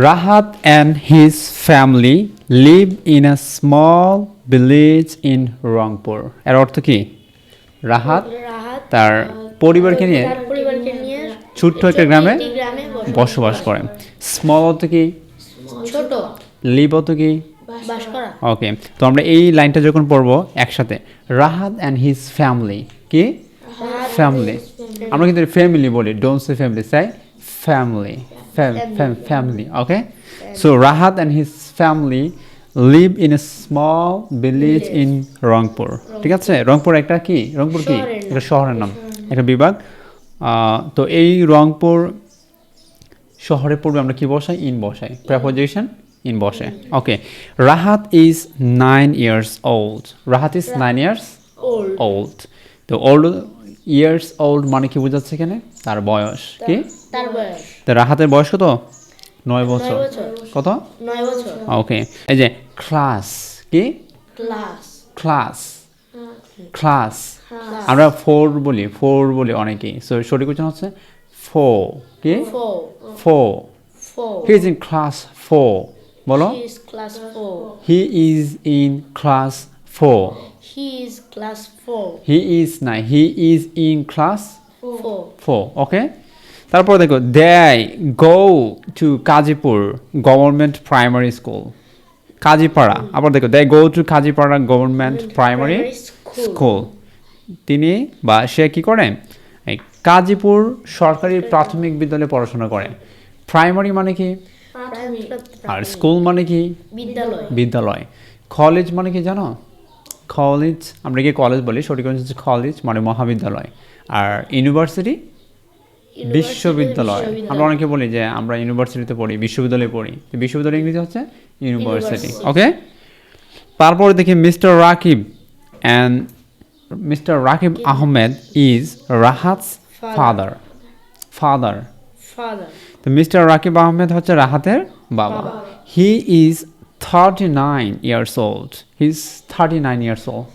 Rahat and his family live in a small village in Rangpur. এর অর্থ কি? রাহাত তার পরিবারকে নিয়ে ছোট্ট একটা গ্রামে বসবাস করেন। স্মল অর্থ কি? ছোট। লিভ অর্থ কি? বাস করা। ওকে, তো আমরা এই লাইনটা যখন পড়বো একসাথে, রাহাত অ্যান্ড হিজ ফ্যামিলি, কি? ফ্যামিলি। আমরা কিন্তু ফ্যামিলি বলি, don't say family, Sai family, family. Okay, so Rahat and his family live in a small village in Rangpur. ঠিক আছে, রংপুর একটা কি? রংপুর কি? একটা শহরের নাম, একটা বিভাগ। তো এই রংপুর শহরের পূর্বে আমরা কি বসাই? ইন বসাই, প্রেপোজিশন ইন বসে। Okay, Rahat is 9 years old। Rahat is 9 years old। তো ওল্ড ইয়ার্স ওল্ড মানে কি বোঝাচ্ছে এখানে? তার বয়স, কি? তার বয়স। তো রাহাতের বয়স কত? 9 বছর। কত? 9 বছর। ওকে, এই যে ক্লাস, কি? ক্লাস। Class, class. আমরা ফোর বলি অনেকেই, সো সঠিক উচ্চারণ হচ্ছে 4, কি? 4। He is in class 4। বলো, He is class 4. He is in class 4। He is class 4. He is না, he is in class 4. 4। Okay, তারপর দেখো, they go to Kazipur government primary school. Kazipara, আবার দেখো, they go to Kazipara government primary school. তিনি বা সে কি করে? এই কাজীপুর সরকারি প্রাথমিক বিদ্যালয়ে পড়াশোনা করে। প্রাইমারি মানে কি? আর স্কুল মানে কি? বিদ্যালয়। বিদ্যালয়। কলেজ মানে কি জানো? কলেজ, আমরা কি কলেজ বলি, সঠিক হচ্ছে কলেজ মানে মহাবিদ্যালয়। আর ইউনিভার্সিটি বিশ্ববিদ্যালয়। আমরা অনেকে বলি যে আমরা ইউনিভার্সিটিতে পড়ি, বিশ্ববিদ্যালয়ে পড়ি, তো বিশ্ববিদ্যালয় ইংরেজি হচ্ছে ইউনিভার্সিটি। ওকে, তারপরে দেখি mister Rakib and mister Rakib Ahmed is Rahat's father. Father, তো মিস্টার রাকিব আহমেদ হচ্ছে রাহাতের বাবা। He is 39 years old। He is 39 years old।